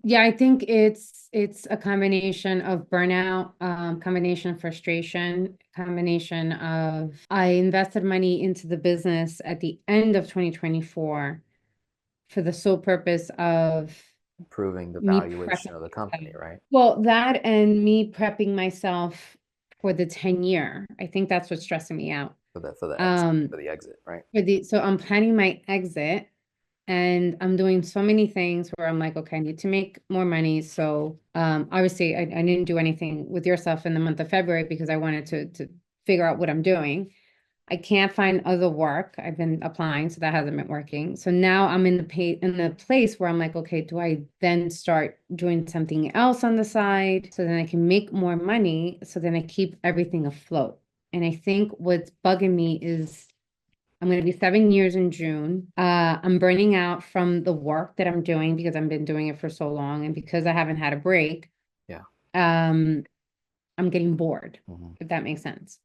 Yeah, I think it's a combination of burnout, combination of frustration, combination of I invested money into the business at the end of 2024 for the sole purpose of Improving the me valuation prepping of the company, myself. right? Well, that and me prepping myself for the 10 year. I think that's what's stressing me out. For the exit, right? So I'm planning my exit and I'm doing so many things where I'm like, okay, I need to make more money. So obviously I didn't do anything with yourself in the month of February because I wanted to figure out what I'm doing. I can't find other work. I've been applying, so that hasn't been working. So now I'm in the place where I'm like, okay, do I then start doing something else on the side so then I can make more money so then I keep everything afloat? And I think what's bugging me is I'm going to be 7 years in June. I'm burning out from the work that I'm doing because I've been doing it for so long, and because I haven't had a break, Yeah. um, I'm getting bored, Hmm. if that makes sense.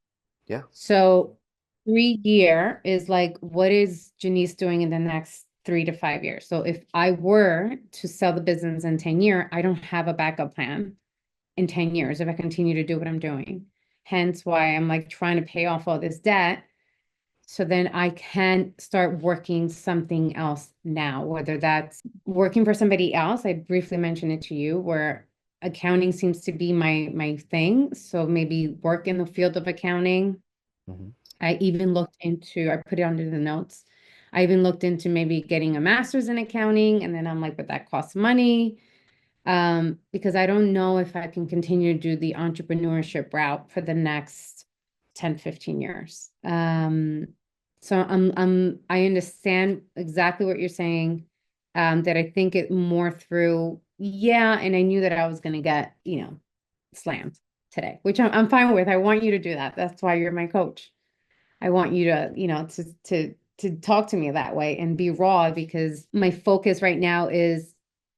Yeah. So 3 year is like, what is Janice doing in the next 3 to 5 years? So if I were to sell the business in 10 years, I don't have a backup plan in 10 years if I continue to do what I'm doing. Hence why I'm like trying to pay off all this debt so then I can start working something else now, whether that's working for somebody else. I briefly mentioned it to you where accounting seems to be my thing. So maybe work in the field of accounting. Hmm. I put it under the notes. I even looked into maybe getting a master's in accounting. And then I'm like, but that costs money. Because I don't know if I can continue to do the entrepreneurship route for the next 10, 15 years. So I understand exactly what you're saying. That I think it more through, yeah, and I knew that I was gonna get, slammed today, which I'm fine with. I want you to do that. That's why you're my coach. I want you to, to talk to me that way and be raw because my focus right now is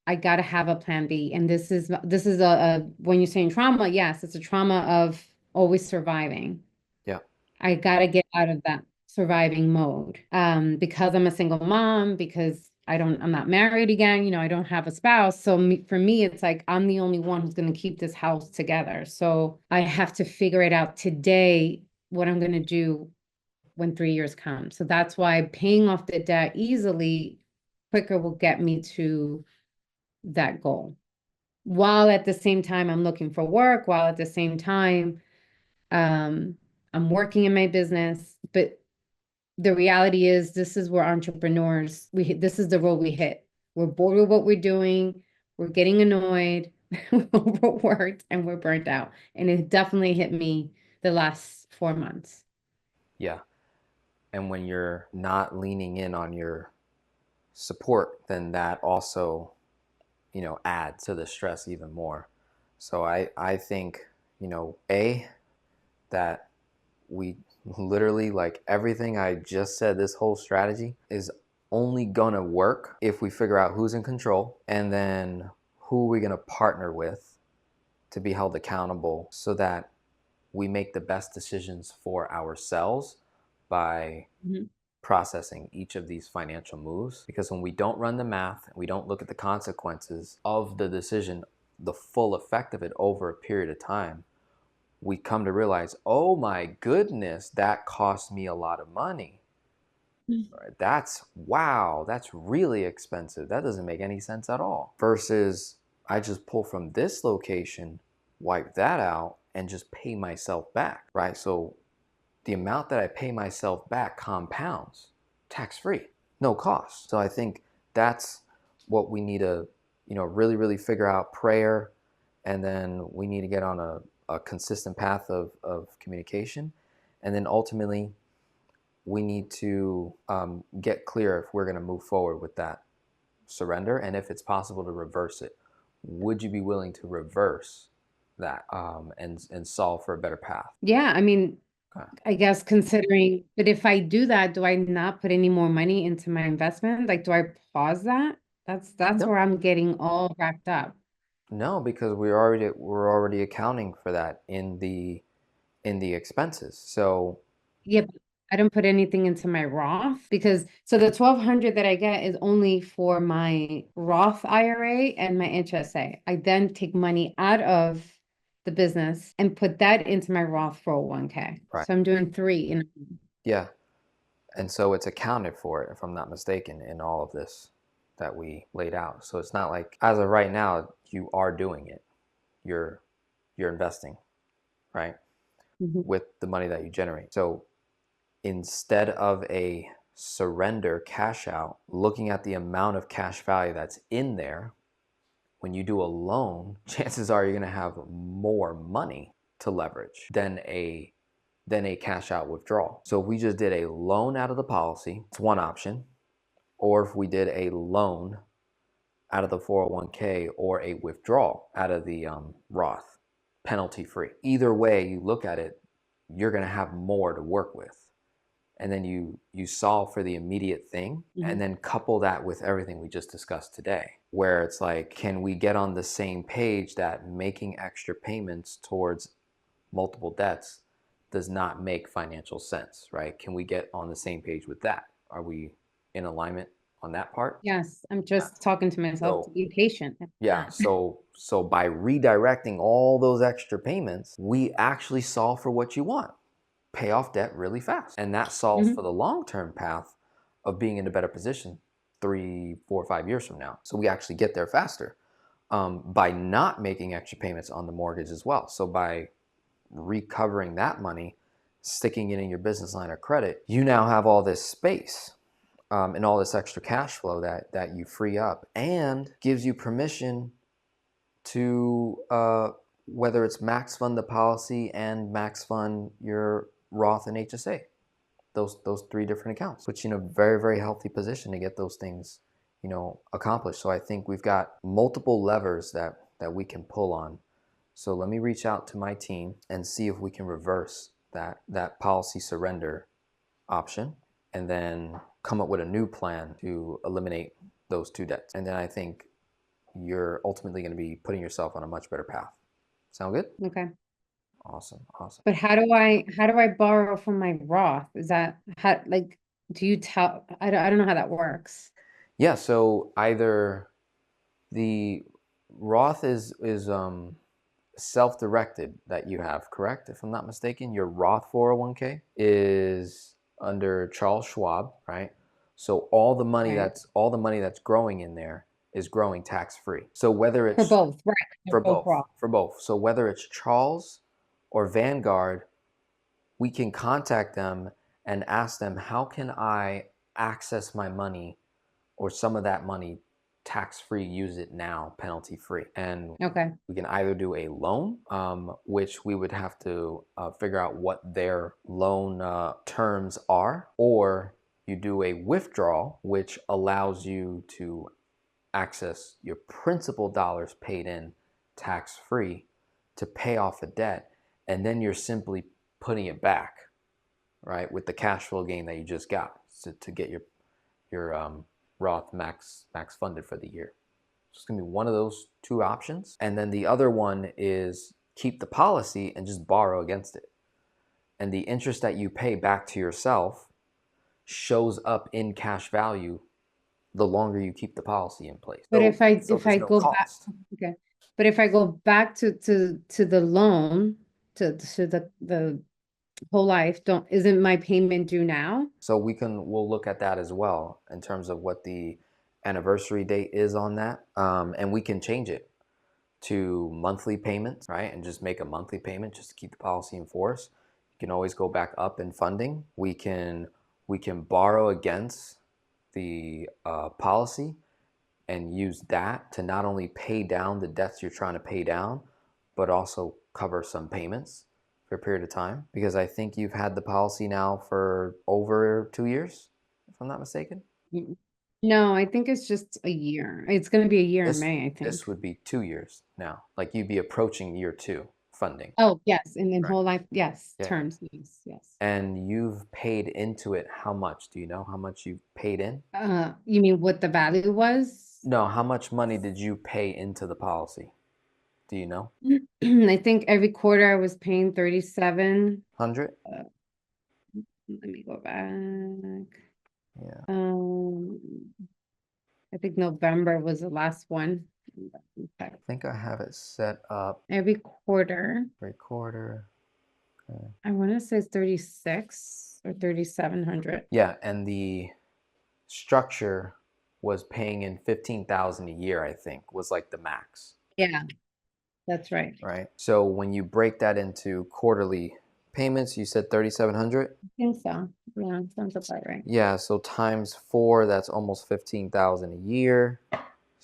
I gotta have a plan B. And this is a when you're saying trauma, yes, it's a trauma of always surviving. Yeah. I gotta get out of that surviving mode. Because I'm a single mom, because I'm not married again, I don't have a spouse. So for me, it's like I'm the only one who's gonna keep this house together. So I have to figure it out today what I'm gonna do when 3 years come. So that's why paying off the debt easily quicker will get me to that goal. While at the same time I'm looking for work, while at the same time um, I'm working in my business. But the reality is this is where entrepreneurs this is the road we hit. We're bored with what we're doing, we're getting annoyed, we're overworked, and we're burnt out. And it definitely hit me the last 4 months. Yeah. And when you're not leaning in on your support, then that also, adds to the stress even more. So I think, that we literally, like, everything I just said, this whole strategy is only gonna work if we figure out who's in control and then who we're gonna partner with to be held accountable so that we make the best decisions for ourselves by Mhm. processing each of these financial moves. Because when we don't run the math and we don't look at the consequences of the decision, the full effect of it over a period of time, we come to realize, oh my goodness, that cost me a lot of money. Right? That's wow, that's really expensive. That doesn't make any sense at all. Versus I just pull from this location, wipe that out, and just pay myself back, right? So the amount that I pay myself back compounds tax free, no cost. So I think that's what we need to, really, really figure out prayer. And then we need to get on a consistent path of communication. And then ultimately, we need to get clear if we're going to move forward with that surrender and if it's possible to reverse it. Would you be willing to reverse that and solve for a better path? Yeah, I mean, Okay. I guess considering, but if I do that, do I not put any more money into my investment? Like, do I pause that? That's No, where I'm getting all wrapped up. no, because we're already accounting for that in the expenses. So Yeah, I don't put anything into my Roth because so the 1,200 that I get is only for my Roth IRA and my HSA. I then take money out of the business and put that into my Roth 401k. Right. So I'm doing three in. Yeah. And so it's accounted for, if I'm not mistaken, in all of this that we laid out. So it's not like, as of right now, you are doing it. You're investing, right? Mhm. With the money that you generate. So instead of a surrender cash out, looking at the amount of cash value that's in there, when you do a loan, chances are you're going to have more money to leverage than a cash out withdrawal. So if we just did a loan out of the policy, it's one option. Or if we did a loan out of the 401k or a withdrawal out of the Roth, penalty free. Either way you look at it, you're going to have more to work with. And then you solve for the immediate thing, and then couple that with everything we just discussed today, where it's like, can we get on the same page that making extra payments towards multiple debts does not make financial sense, right? Can we get on the same page with that? Are we in alignment on that part? Yes, I'm just talking to myself to So be patient. yeah, so by redirecting all those extra payments, we actually solve for what you want. Pay off debt really fast. And that solves for the long-term path of being in a better position 3, 4, 5 years from now. So we actually get there faster by not making extra payments on the mortgage as well. So by recovering that money, sticking it in your business line of credit, you now have all this space and all this extra cash flow that you free up, and gives you permission to whether it's max fund the policy and max fund your Roth and HSA, those three different accounts, puts you in a very, very healthy position to get those things, accomplished. So I think we've got multiple levers that we can pull on. So let me reach out to my team and see if we can reverse that policy surrender option, and then come up with a new plan to eliminate those two debts. And then I think you're ultimately going to be putting yourself on a much better path. Sound good? Okay. Awesome. But how do I borrow from my Roth? Is that how, like, do you tell, I don't know how that works. Yeah, so either the Roth is self-directed that you have, correct? If I'm not mistaken, your Roth 401k is under Charles Schwab, right? So all the money Right. that's growing in there is growing tax-free. So whether For it's both, right? for For both both, Roth. for both. So whether it's Charles or Vanguard, we can contact them and ask them, how can I access my money or some of that money tax-free, use it now, penalty-free? And Okay. we can either do a loan, which we would have to figure out what their loan terms are, or you do a withdrawal, which allows you to access your principal dollars paid in tax-free to pay off a debt, and then you're simply putting it back, right, with the cash flow gain that you just got to get your Roth max funded for the year. So it's gonna be one of those two options, and then the other one is keep the policy and just borrow against it, and the interest that you pay back to yourself shows up in cash value the longer you keep the policy in place. But So if there's I no go back, cost. okay. But if I go back to the loan, to the whole life, isn't my payment due now? So we'll look at that as well in terms of what the anniversary date is on that, and we can change it to monthly payments, right? And just make a monthly payment just to keep the policy in force. You can always go back up in funding. We can borrow against the policy and use that to not only pay down the debts you're trying to pay down, but also cover some payments for a period of time. Because I think you've had the policy now for over 2 years, if I'm not mistaken. Mm. No, I think it's just a year. It's going to be a year in May, I This think. would be 2 years now. Like you'd be approaching year 2 funding. Oh, yes, and in Right. whole life, yes, Yeah. terms, yes. And you've paid into it how much? Do you know how much you've paid in? You mean what the value was? No, how much money did you pay into the policy? Do you know? I think every quarter I was paying 37. 100? let me go back. Yeah. I think November was the last one. I think I have it set up Every quarter. every quarter. Okay. I want to say it's 36 or 3,700. Yeah, and the structure was paying in 15,000 a year, I think, was like the max. Yeah, that's right. Right. So when you break that into quarterly payments, you said 3,700? I think so. Yeah, sounds about right. Yeah, so times 4, that's almost 15,000 a year.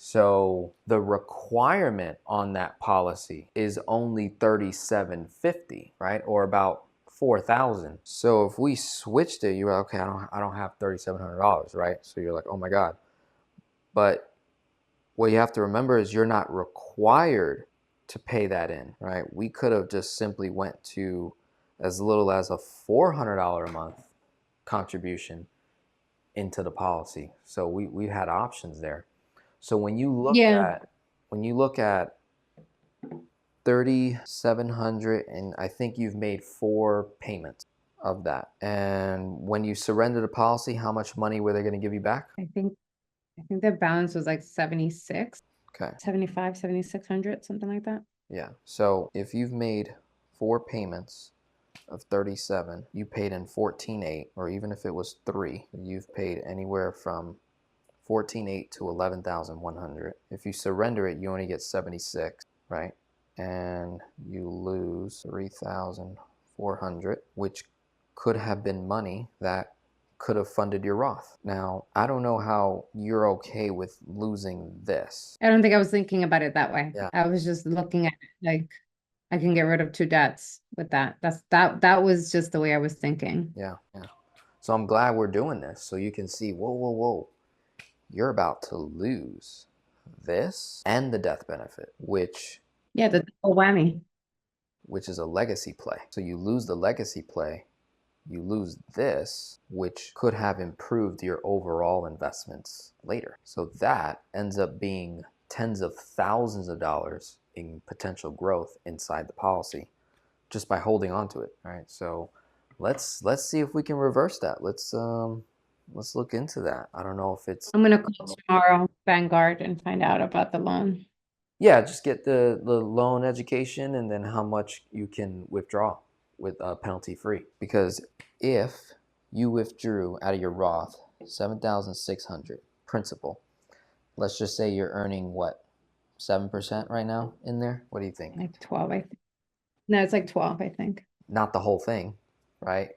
So the requirement on that policy is only 3,750, right? Or about 4,000. So if we switched it, you're like, okay, I don't have $3,700, right? So you're like, oh my God. But what you have to remember is you're not required to pay that in, right? We could have just simply went to as little as a $400 a month contribution into the policy. So we had options there. So when you look at 3,700, and I think you've made 4 payments of that. And when you surrender the policy, how much money were they going to give you back? I think the balance was like 76. Okay. 75, 7,600, something like that. Yeah. So if you've made 4 payments of 37, you paid in 14.8, or even if it was 3, you've paid anywhere from 14.8 to 11,100. If you surrender it, you only get 76, right? And you lose 3,400, which could have been money that could have funded your Roth. Now, I don't know how you're okay with losing this. I don't think I was thinking about it that way. Yeah. I was just looking at it like I can get rid of 2 debts with that. That was just the way I was thinking. Yeah. So I'm glad we're doing this so you can see, whoa. You're about to lose this and the death benefit, which Yeah, the double whammy. Which is a legacy play. So you lose the legacy play, you lose this, which could have improved your overall investments later. So that ends up being tens of thousands of dollars in potential growth inside the policy just by holding on to it. All right. So let's see if we can reverse that. Let's look into that. I don't know if it's. I'm gonna call tomorrow Vanguard and find out about the loan. Yeah, just get the loan education and then how much you can withdraw with penalty free. Because if you withdrew out of your Roth 7,600 principal, let's just say you're earning what, 7% right now in there? What do you think? Like 12, I think. No, it's like 12, I think. Not the whole thing, right?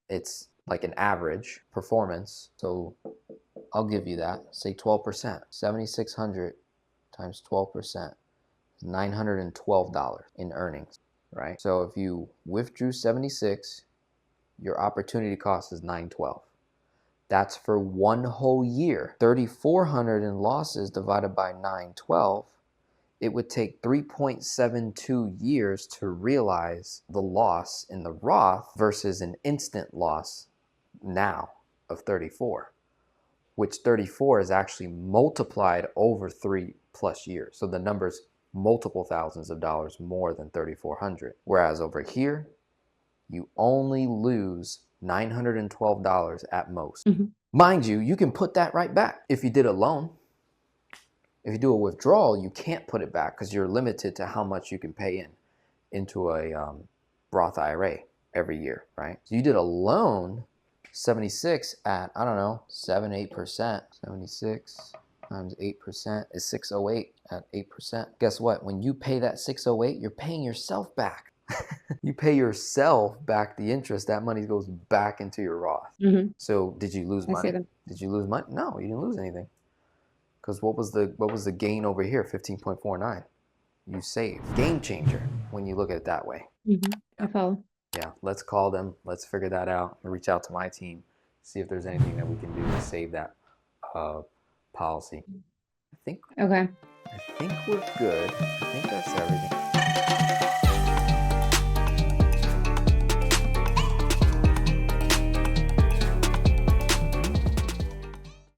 It's like an average performance. So I'll give you that. Say 12%. 7,600 times 12% is $912 in earnings, right? So if you withdrew 76, your opportunity cost is $912. That's for one whole year. 3,400 in losses divided by 912. It would take 3.72 years to realize the loss in the Roth versus an instant loss now of 34, which 34 is actually multiplied over 3+ years. So the number's multiple thousands of dollars more than 3,400. Whereas over here, you only lose $912 at most. Mm-hmm. Mind you, you can put that right back if you did a loan. If you do a withdrawal, you can't put it back because you're limited to how much you can pay into a Roth IRA every year, right? So you did a loan, 76 at, I don't know, 7-8%. 76 times 8% is 608 at 8%. Guess what? When you pay that 608, you're paying yourself back. You pay yourself back the interest. That money goes back into your Roth. Mm-hmm. So did you lose money? Did you lose money? No, you didn't lose anything. Because what was the gain over here? 15.49. You saved. Game changer when you look at it that way. Mm-hmm. I follow. Yeah, let's call them. Let's figure that out. I'll reach out to my team, see if there's anything that we can do to save that policy. I think we're good. I think that's everything.